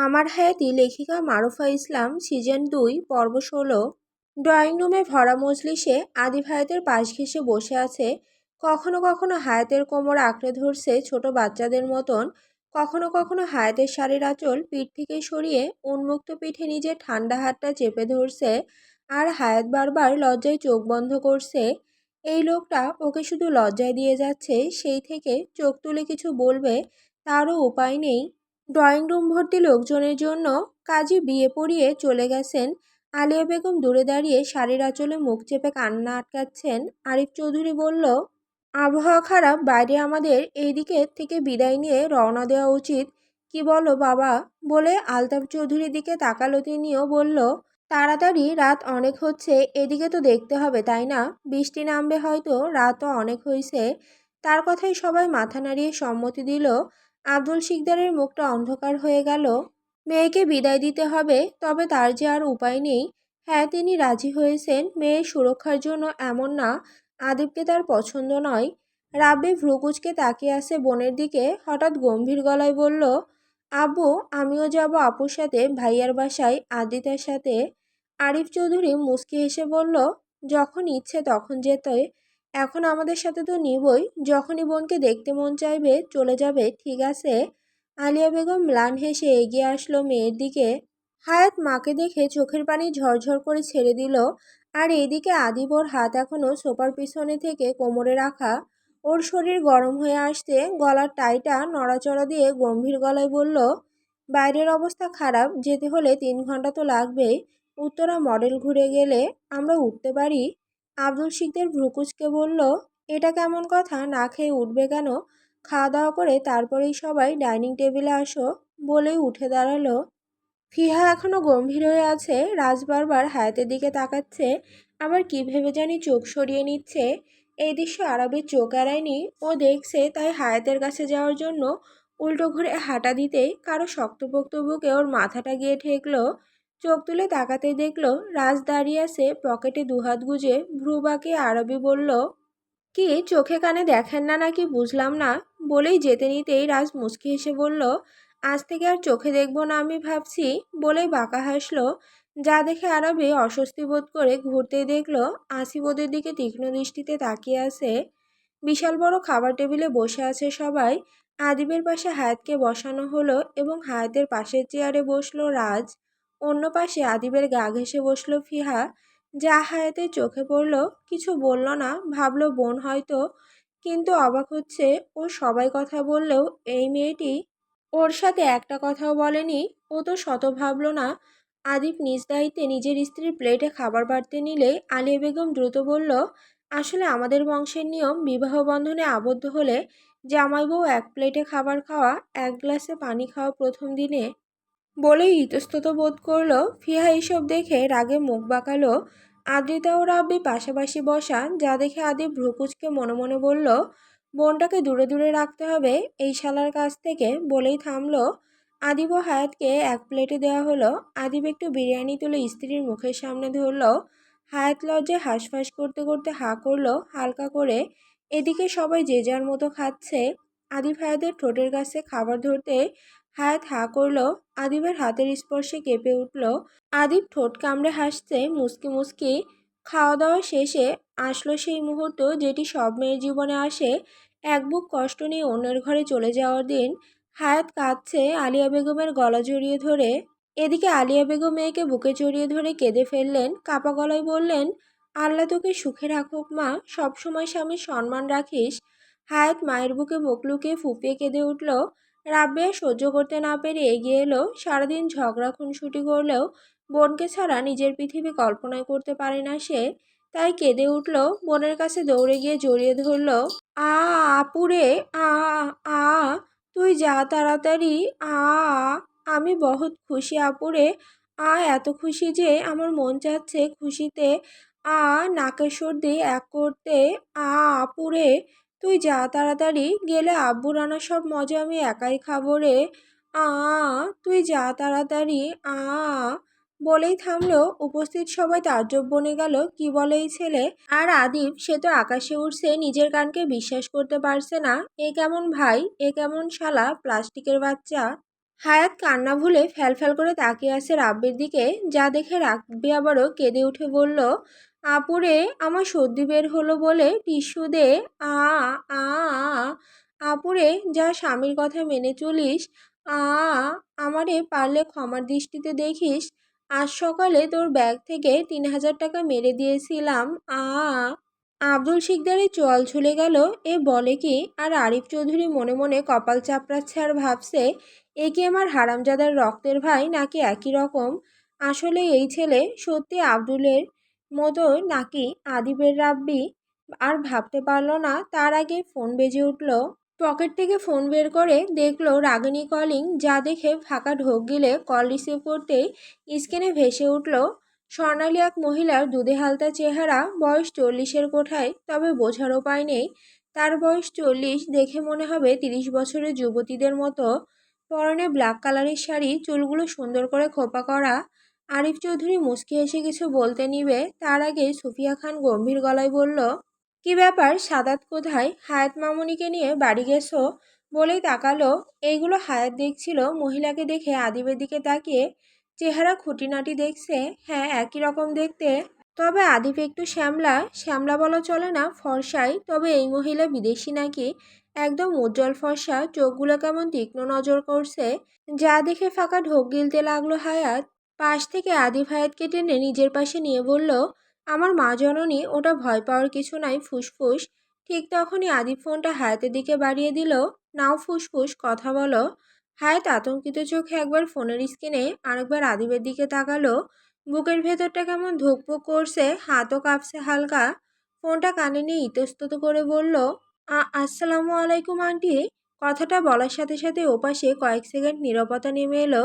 আমার হায়াতি লেখিকা মারুফা ইসলাম সিজন 2 পর্ব 16। ড্রয়িং রুমে ভরা মজলিসে আদিব হায়াতের পাশ ঘেঁষে বসে আছে। কখনো কখনো হায়াতের কোমর আঁকড়ে ধরছে ছোট বাচ্চাদের মতন, কখনো কখনো হায়াতের শাড়ির আঁচল পিঠ থেকে সরিয়ে উন্মুক্ত পিঠে নিজের ঠান্ডা হাতটা চেপে ধরছে। আর হায়াত বারবার লজ্জায় চোখ বন্ধ করছে। এই লোকটা ওকে শুধু লজ্জায় দিয়ে যাচ্ছে, সেই থেকে চোখ তুলে কিছু বলবে তারও উপায় নেই। ড্রয়িং রুম ভর্তি লোকজনের জন্য কাজী বিয়ে পড়িয়ে চলে গেছেন। আলিয়া বেগম দূরে দাঁড়িয়ে শাড়ির আঁচলে মুখ চেপে কান্না আটকাচ্ছেন। আরিফ চৌধুরী বলল, আবহাওয়া খারাপ, বাইরে আমাদের এই দিকে থেকে বিদায় নিয়ে রওনা দেওয়া উচিত। কি বলো বাবা? বলে আলতাফ চৌধুরীর দিকে তাকালো। তিনিও বলল, তাড়াতাড়ি, রাত অনেক হচ্ছে, এদিকে তো দেখতে হবে তাই না? বৃষ্টি নামবে হয়তো, রাতও অনেক হয়েছে। তার কথাই সবাই মাথা নাড়িয়ে সম্মতি দিল। আব্দুল শিকদারের মুখটা অন্ধকার হয়ে গেল। মেয়েকে বিদায় দিতে হবে, তবে তার যে আর উপায় নেই। হ্যাঁ, তিনি রাজি হয়েছেন মেয়ের সুরক্ষার জন্য, এমন না আদিবকে তার পছন্দ নয়। রাব্বি ভ্রুকুচকে তাকিয়ে আছে বোনের দিকে, হঠাৎ গম্ভীর গলায় বলল, আব্বু, আমিও যাব আপুর সাথে ভাইয়ার বাসায় আদিতার সাথে। আরিফ চৌধুরী মুচকি হেসে বলল, যখন ইচ্ছে তখন যেতে। এখন আমাদের সাথে তো নিবই, যখনই বোনকে দেখতে মন চাইবে চলে যাবে, ঠিক আছে? আলিয়া বেগম ম্লান হেসে এগিয়ে আসলো মেয়ের দিকে। হায়াত মাকে দেখে চোখের পানি ঝরঝর করে ছেড়ে দিল। আর এইদিকে আদিব ওর হাত এখনো সোফার পিছনে থেকে কোমরে রাখা। ওর শরীর গরম হয়ে আসতে গলার টাইটা নড়াচড়া দিয়ে গম্ভীর গলায় বলল, বাইরের অবস্থা খারাপ, যেতে হলে 3 ঘন্টা তো লাগবেই। উত্তরা মডেল ঘুরে গেলে আমরা উঠতে পারি। আব্দুল শিকদার ভ্রুকুচকে বলল, এটা কেমন কথা? না খেয়ে উঠবে কেন? খাওয়া দাওয়া করে তারপরেই সবাই ডাইনিং টেবিলে আসো। বলেই উঠে দাঁড়ালো। ফিহা এখনো গম্ভীর হয়ে আছে। রাজ বারবার হায়াতের দিকে তাকাচ্ছে, আবার কি ভেবে জানি চোখ সরিয়ে নিচ্ছে। এই দৃশ্য আরবের চোখ এড়ায়নি। ও দেখছে, তাই হায়াতের কাছে যাওয়ার জন্য উল্টো ঘুরে হাঁটা দিতেই কারো শক্তপোক্ত বুকে ওর মাথাটা গিয়ে ঠেকলো। চোখ তুলে তাকাতেই দেখলো রাজ দাঁড়িয়ে আছে, পকেটে দুহাত গুজে, ভ্রু বাঁকিয়ে আরবি বলল, কি চোখে কানে দেখেন না নাকি বুঝলাম না। বলেই যেতে নিতেই রাজ মুচকি হেসে বলল, আজ থেকে আর চোখে দেখব না আমি ভাবছি। বলেই বাঁকা হাসলো। যা দেখে আরবে অস্বস্তি বোধ করে ঘুরতেই দেখলো আসিফ ওদের দিকে তীক্ষ্ণ দৃষ্টিতে তাকিয়ে আছে। বিশাল বড় খাবার টেবিলে বসে আছে সবাই। আদিবের পাশে হায়াতকে বসানো হলো এবং হায়াতের পাশের চেয়ারে বসলো রাজ। অন্য পাশে আদিবের গা ঘেঁষে বসলো ফিহা। যা হায়াতের চোখে পড়ল, কিছু বলল না, ভাবলো বোন হয়তো। কিন্তু অবাক হচ্ছে, ও সবাই কথা বললেও এই মেয়েটি ওর সাথে একটা কথাও বলেনি। ও তো শত ভাবল না। আদিব নিজ দায়িত্বে নিজের স্ত্রীর প্লেটে খাবার বাড়তে নিলে আলিয়া বেগম দ্রুত বলল, আসলে আমাদের বংশের নিয়ম, বিবাহ বন্ধনে আবদ্ধ হলে জামাই বউ এক প্লেটে খাবার খাওয়া, এক গ্লাসে পানি খাওয়া প্রথম দিনে। বলেই ইতস্তত বোধ করলো। ফিহা এইসব দেখে রাগে মুখ বাঁকালো। আদ্রিতা ও রাব্বি পাশাপাশি বসা, যা দেখে আদিব ভ্রুকুচকে মনে মনে বলল, বোনটাকে দূরে দূরে রাখতে হবে এই শালার কাছ থেকে। বলেই থামলো। আদিব ও হায়াতকে এক প্লেটে দেওয়া হলো। আদিব একটু বিরিয়ানি তুলে স্ত্রীর মুখের সামনে ধরলো। হায়াত লজ্জায় হাঁসফাঁস করতে করতে হাঁ করলো হালকা করে। এদিকে সবাই যে যার মতো খাচ্ছে। আদিব হায়াতের ঠোঁটের কাছে খাবার ধরতে হায়াত হাঁ করলো। আদিবের হাতের স্পর্শে কেঁপে উঠল। আদিব ঠোঁট কামড়ে হাসছে মুচকি মুচকি। খাওয়া দাওয়া শেষে আসলো সেই মুহূর্ত যেটি সব মেয়ের জীবনে আসে, এক বুক কষ্ট নিয়ে অন্যের ঘরে চলে যাওয়ার দিন। হায়াত কাঁদছে আলিয়া বেগমের গলা জড়িয়ে ধরে। এদিকে আলিয়া বেগম মেয়েকে বুকে জড়িয়ে ধরে কেঁদে ফেললেন। কাপা গলায় বললেন, আল্লাহ তোকে সুখে রাখুক মা, সবসময় স্বামীর সম্মান রাখিস। হায়াত মায়ের বুকে মুখ লুকিয়ে ফুপিয়ে কেঁদে উঠল। রাবেয়া সহ্য করতে না পেরে এগিয়ে এলো। সারাদিন ঝগড়া খুনসুটি করলেও বোনকে ছাড়া নিজের পৃথিবী কল্পনাই করতে পারে না সে। তাই কেঁদে উঠল, বোনের কাছে দৌড়ে গিয়ে জড়িয়ে ধরল। আ আপুরে, আ আ তুই যা তাড়াতাড়ি। আ আমি বহুত খুশি আপুরে। এত খুশি যে আমার মন চাচ্ছে খুশিতে নাকের সর্দি এক করতে। আপুরে, তুই যা তাড়াতাড়ি, গেলে আব্বু রান্না সব মজা আমি একাই খাবো রে। আ তুই যা তাড়াতাড়ি। আ বলেই থামলো। উপস্থিত সবাই তাজ্জব বনে গেল, কি বলে এই ছেলে। আর আদিব, সে তো আকাশে উঠছে, নিজের কানকে বিশ্বাস করতে পারছে না। এ কেমন ভাই, এ কেমন শালা প্লাস্টিকের বাচ্চা। হায়াত কান্না ভুলে ফ্যালফ্যাল করে তাকিয়ে আছে রাব্বির দিকে, যা দেখে রাব্বি আবারও কেঁদে উঠে বলল, আপুরে আমার সর্দি বের হলো বলে টিস্যু দে। আ আ আপুরে যা স্বামীর কথা মেনে চলিস। আ আমারে পারলে ক্ষমার দৃষ্টিতে দেখিস। আজ সকালে তোর ব্যাগ থেকে 3,000 টাকা মেরে দিয়েছিলাম। আ আব্দুল শিকদারের চোয়াল ঝুলে গেল। এ বলে কি? আর আরিফ চৌধুরী মনে মনে কপাল চাপড়াচ্ছে আর ভাবছে, এ কি আমার হারামজাদার রক্তের ভাই নাকি একই রকম? আসলে এই ছেলে সত্যি আব্দুলের মতো নাকি আদিবের রাব্বি? আর ভাবতে পারল না, তার আগে ফোন বেজে উঠল। পকেট থেকে ফোন বের করে দেখলো রাগিনী কলিং, যা দেখে ফাঁকা ঢোক গিলে কল রিসিভ করতেই স্ক্রিনে ভেসে উঠল স্বর্ণালী এক মহিলার দুধে হালতা চেহারা, বয়স 40-এর কোঠায়, তবে বোঝার উপায় নেই তার বয়স 40, দেখে মনে হবে 30 বছরের যুবতীদের মতো। পরনে ব্ল্যাক কালারের শাড়ি, চুলগুলো সুন্দর করে খোপা করা। আরিফ চৌধুরী মুচকি হেসে কিছু বলতে নিবে, তার আগে সুফিয়া খান গম্ভীর গলায় বলল, কি ব্যাপার সাদাত কোথায়? হায়াত মামুনিকে নিয়ে বাড়ি গেছো? বলেই তাকালো। এইগুলো হায়াত দেখছিল মহিলাকে দেখে আদিবের দিকে তাকিয়ে। চেহারা খুঁটিনাটি দেখছে, হ্যাঁ একই রকম দেখতে। তবে আদিব একটু শ্যামলা, শ্যামলা বলা চলে না, ফর্সাই। তবে এই মহিলা বিদেশি নাকি? একদম উজ্জ্বল ফর্সা, চোখগুলো কেমন তীক্ষ্ণ নজর করছে, যা দেখে ফাঁকা ঢোক গিলতে লাগলো হায়াত। পাশ থেকে আদিব হায়াতকে টেনে নিজের পাশে নিয়ে বলল, আমার মা জননী, ওটা ভয় পাওয়ার কিছু নাই, ফুসফুস। ঠিক তখনই আদিব ফোনটা হায়াতের দিকে বাড়িয়ে দিল, নাও ফুসফুস, কথা বলো। হায়াত আতঙ্কিত চোখে একবার ফোনের স্ক্রিনে আরেকবার আদিবের দিকে তাকালো। বুকের ভেতরটা কেমন ধুকপুক করছে, হাতও কাঁপছে হালকা। ফোনটা কানে নিয়ে ইতস্তত করে বলল, আসসালামু আলাইকুম আন্টি। কথাটা বলার সাথে সাথে ওপাশে কয়েক সেকেন্ড নীরবতা নেমে এলো।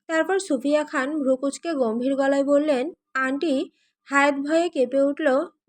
তারপর সুফিয়া খান ভ্রুকুচকে গম্ভীর গলায় বললেন, আন্টি। হায়াত ভয়ে কেঁপে উঠল,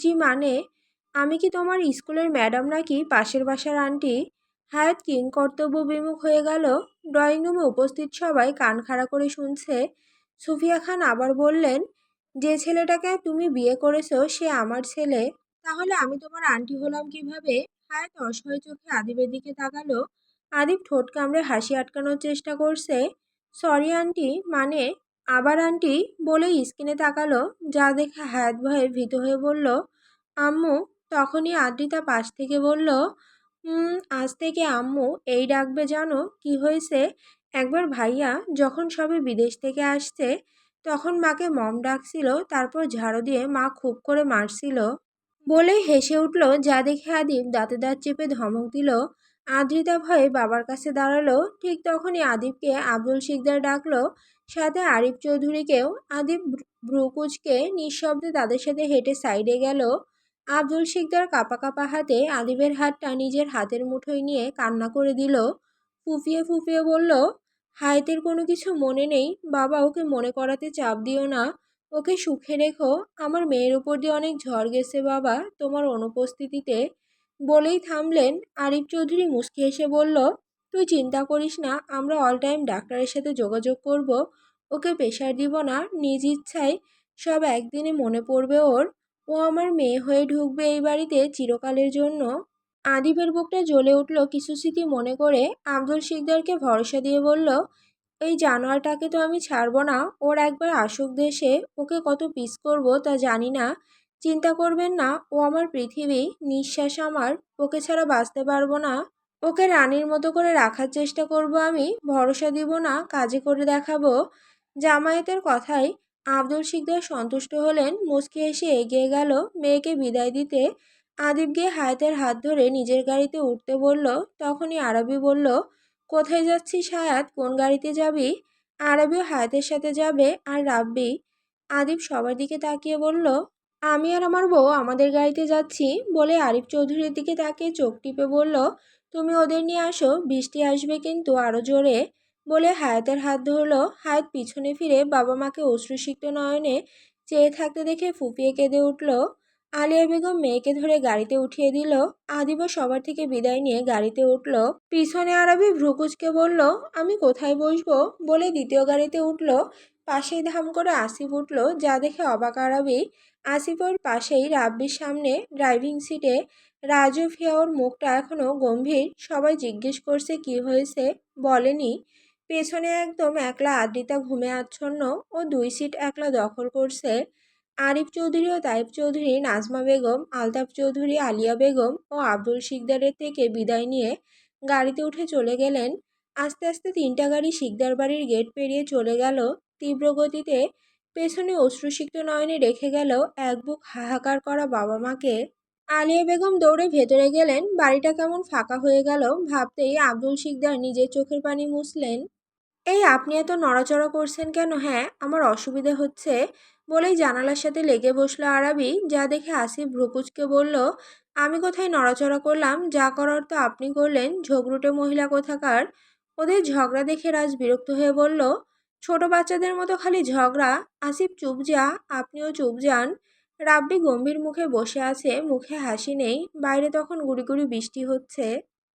জি মানে? আমি কি তোমার স্কুলের ম্যাডাম নাকি পাশের বাসার আন্টি? হায়াত কিংকর্তব্য বিমুখ হয়ে গেল। ড্রয়িং রুমে উপস্থিত সবাই কান খাড়া করে শুনছে। সুফিয়া খান আবার বললেন, যে ছেলেটাকে তুমি বিয়ে করেছো সে আমার ছেলে, তাহলে আমি তোমার আন্টি হলাম কিভাবে? হায়াত অসহায় চোখে আদিবের দিকে তাকালো। আদিব ঠোঁট কামড়ে হাসি আটকানোর চেষ্টা করছে। সরি আন্টি, মানে? আবার আন্টি বলেই স্ক্রিনে তাকালো, যা দেখে হায়াত ভয়ে ভীত হয়ে বলল, আম্মু। তখনই আদ্রিতা পাশ থেকে বলল, আজ থেকে আম্মু এই ডাকবে, জানো কি হয়েছে? একবার ভাইয়া যখন সবে বিদেশ থেকে আসছে তখন মাকে মম ডাকছিল, তারপর ঝাড়ু দিয়ে মা খুব করে মারছিল। বলেই হেসে উঠল, যা দেখে আদিব দাঁতে দাঁত চেপে ধমক দিল। আদ্রিতা ভয়ে বাবার কাছে দাঁড়ালো। ঠিক তখনই আদিবকে আব্দুল শিকদার ডাকলো, সাথে আরিফ চৌধুরীকেও। আদিব ভ্রুকুচকে নিঃশব্দে তাদের সাথে হেঁটে সাইডে গেল। আব্দুল শিকদার কাঁপা কাঁপা হাতে আদিবের হাতটা নিজের হাতের মুঠোয় নিয়ে কান্না করে দিল। ফুপিয়ে ফুপিয়ে বলল, হায়াতের কোনো কিছু মনে নেই বাবা, ওকে মনে করাতে চাপ দিও না, ওকে সুখে রেখো। আমার মেয়ের উপর দিয়ে অনেক ঝড় গেছে বাবা তোমার অনুপস্থিতিতে। বলেই থামলেন। আরিফ চৌধুরী মুচকি হেসে বলল, তুই চিন্তা করিস না, আমরা অল টাইম ডাক্তারের সাথে যোগাযোগ করব, ওকে প্রেশার দিব না, নিজ ইচ্ছায় সব একদিনে মনে পড়বে ওর। ও আমার মেয়ে হয়ে ঢুকবে এই বাড়িতে চিরকালের জন্য। আদিবের বুকটা জ্বলে উঠল কিছু স্মৃতি মনে করে। আব্দুল শিকদারকে ভরসা দিয়ে বলল, এই জানোয়ারটাকে তো আমি ছাড়বো না, ওর একবার আসুক দেশে, ওকে কত পিস করব তা জানি না। চিন্তা করবেন না, ও আমার পৃথিবী, নিঃশ্বাস আমার, ওকে ছাড়া বাঁচতে পারবো না। ওকে রানীর মতো করে রাখার চেষ্টা করব আমি, ভরসা দিব না, কাজে করে দেখাবো। জামায়াতের কথায় আব্দুল শিকদার সন্তুষ্ট হলেন। মুচকি এসে এগিয়ে গেল মেয়েকে বিদায় দিতে। আদিব গিয়ে হায়াতের হাত ধরে নিজের গাড়িতে উঠতে বলল। তখনই আরবি বলল, কোথায় যাচ্ছিস হায়াত, কোন গাড়িতে যাবি? আরবিও হায়াতের সাথে যাবে, আর রাব্বি? আদিব সবার দিকে তাকিয়ে বলল, আমি আর আমার বউ আমাদের গাড়িতে যাচ্ছি। বলে আরিফ চৌধুরীর দিকে তাকিয়ে চোখ টিপে বলল, তুমি ওদের নিয়ে আসো, বৃষ্টি আসবে কিন্তু আরো জোরে। বলে হায়াতের হাত ধরলো। হায়াত পিছনে ফিরে বাবা মাকে অশ্রুসিক্ত নয়নে চেয়ে থাকতে দেখে ফুপিয়ে কেঁদে উঠল। আলিয়া বেগম মেয়েকে ধরে গাড়িতে উঠিয়ে দিল। আদিবা সবার থেকে বিদায় নিয়ে গাড়িতে উঠল। পিছনে আরবি ভ্রুকুচকে বলল, আমি কোথায় বসবো? বলে দ্বিতীয় গাড়িতে উঠল। পাশেই ধাম করে আসিফ উঠল, যা দেখে অবাক আরবি। আসিফের পাশেই রাব্বির সামনে ড্রাইভিং সিটে রাজু ফিয়া, ওর মুখটা এখনো গম্ভীর। সবাই জিজ্ঞেস করছে কি হয়েছে, বলেনি। পেছনে একদম একলা আদ্রিতা ঘুমে আচ্ছন্ন ও 2 সিট একলা দখল করছে। আরিফ চৌধুরী ও তাইব চৌধুরী, নাজমা বেগম, আলতাফ চৌধুরী, আলিয়া বেগম ও আব্দুল শিকদারের থেকে বিদায় নিয়ে গাড়িতে উঠে চলে গেলেন। আস্তে আস্তে 3টা গাড়ি শিকদার বাড়ির গেট পেরিয়ে চলে গেল তীব্র গতিতে। পেছনে অশ্রুসিক্ত নয়নে রেখে গেল এক বুক হাহাকার করা বাবা মাকে। আলিয়া বেগম দৌড়ে ভেতরে গেলেন। বাড়িটা কেমন ফাঁকা হয়ে গেল ভাবতেই আব্দুল শিকদার নিজের চোখের পানি মুছলেন। এই আপনি এত নড়াচড়া করছেন কেন? হ্যাঁ, আমার অসুবিধে হচ্ছে, বলেই জানালার সাথে লেগে বসলো আরাবি। যা দেখে আসিফ ভ্রুকুচকে বলল, আমি কোথায় নড়াচড়া করলাম? যা করার তো আপনি করলেন, ঝগড়ুটে মহিলা কোথাকার। ওদের ঝগড়া দেখে রাজ বিরক্ত হয়ে বলল, ছোট বাচ্চাদের মতো খালি ঝগড়া। আসিফ চুপ যা, আপনিও চুপ যান। রাব্বি গম্ভীর মুখে বসে আছে, মুখে হাসি নেই। বাইরে তখন গুড়ি গুড়ি বৃষ্টি হচ্ছে।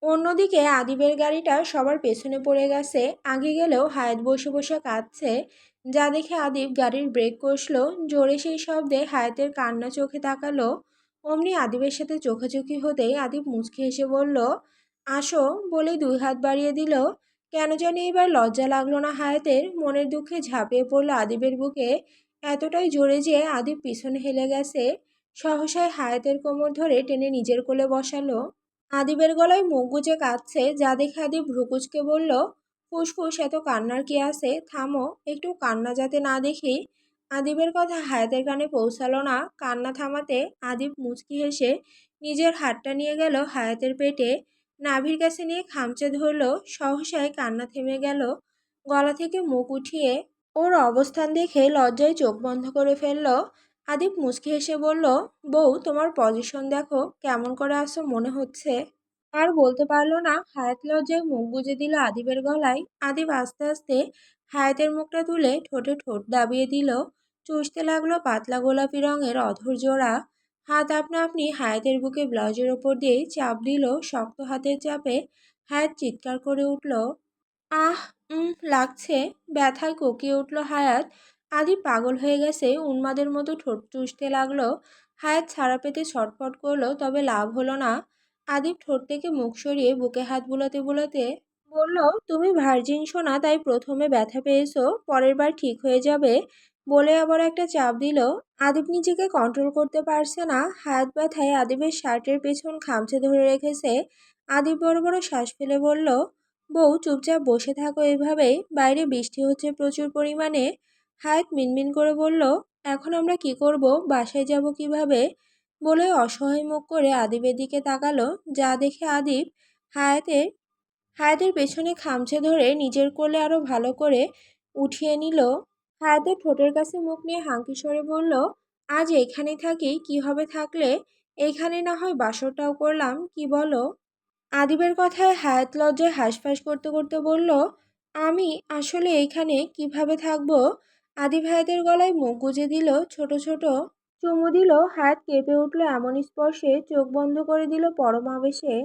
অন্যদিকে আদিবের গাড়িটা সবার পেছনে পড়ে গেছে। আগে গেলেও হায়াত বসে বসে কাঁদছে। যা দেখে আদিব গাড়ির ব্রেক কষলো জোরে। সেই শব্দে হায়াতের কান্না চোখে তাকালো। অমনি আদিবের সাথে চোখাচোখি হতেই আদিব মুচকি হেসে বলল, আসো, বলেই 2 হাত বাড়িয়ে দিল। কেন জানি এবার লজ্জা লাগলো না হায়াতের। মনের দুঃখে ঝাঁপিয়ে পড়লো আদিবের বুকে, এতটাই জোরে যে আদিব পিছনে হেলে গেছে। সহসায় হায়াতের কোমর ধরে টেনে নিজের কোলে বসালো। আদিবের গলায় মুখ গুজে কাঁদছে। যা দেখে আদিব ভ্রুকুচকে বলল, ফুসফুস, এত কান্নার কি আছে? থামো, একটু কান্না যাতে না দেখি। আদিবের কথা হায়াতের কানে পৌঁছালো না। কান্না থামাতে আদিব মুচকি হেসে নিজের হাতটা নিয়ে গেল হায়াতের পেটে, নাভির কাছে নিয়ে খামচে ধরল। সহসায় কান্না থেমে গেল। গলা থেকে মুখ উঠিয়ে ওর অবস্থান দেখে লজ্জায় চোখ বন্ধ করে ফেলল। আদিব মুচকি হেসে বলল, বউ, তোমার পজিশন দেখো, কেমন করে আসো মনে হচ্ছে। আর বলতে পারল না। হায়াত লজ্জায় মুখ গুজে দিল আদিবের গলায়। আদিব আস্তে আস্তে হায়াতের মুখটা তুলে ঠোঁটে ঠোঁট দাবিয়ে দিল। চুষতে লাগলো পাতলা গোলাপি রঙের অধর জোড়া। হাত আপনা আপনি হায়াতের বুকে ব্লাউজের ওপর দিয়ে চাপ দিল। শক্ত হাতের চাপে হায়াত চিৎকার করে উঠল, আহ, লাগছে। ব্যথায় কোকিয়ে উঠল হায়াত। আদিব পাগল হয়ে গেছে, উন্মাদের মতো ঠোঁট চুষতে লাগলো। হায়াত ছাড়া পেতে ছটফট করলো, তবে লাভ হলো না। আদিব ঠোঁট থেকে মুখ সরিয়ে বুকে হাত বুলাতে বুলাতে বলল, তুমি ভার্জিন সোনা, তাই প্রথমে ব্যথা পেয়েছো, পরের বার ঠিক হয়ে যাবে। বলে আবার একটা চাপ দিল। আদিব নিজেকে কন্ট্রোল করতে পারছে না। হায়াত ব্যথায় আদিবের শার্টের পেছন খামচে ধরে রেখেছে। আদিব বড় বড় শ্বাস ফেলে বলল, বউ, চুপচাপ বসে থাকো এভাবেই, বাইরে বৃষ্টি হচ্ছে প্রচুর পরিমাণে। হায়াত মিনমিন করে বলল, এখন আমরা কি করব? বাসায় যাব কিভাবে? বলে অসহায় মুখ করে আদিবের দিকে তাকালো। যা দেখে আদিব হায়াতের হায়াতের পেছনে খামচে ধরে নিজের কোলে আরো ভালো করে উঠিয়ে নিল। হায়াতের ঠোঁটের কাছে মুখ নিয়ে হাঙ্কি স্বরে বলল, আজ এইখানেই থাকি, কি হবে থাকলে? এইখানে না হয় বাসরটাও করলাম, কি বলো? আদিবের কথায় হায়াত লজ্জায় হাঁসফাঁস করতে করতে বলল, আমি আসলে এইখানে কিভাবে থাকবো? আদিব হায়াতের গলায় মুখ গুজে দিল। ছোট ছোট চুমু দিল। হায়াত কেঁপে উঠল এমন স্পর্শে, চোখ বন্ধ করে দিল পরম আবেশে।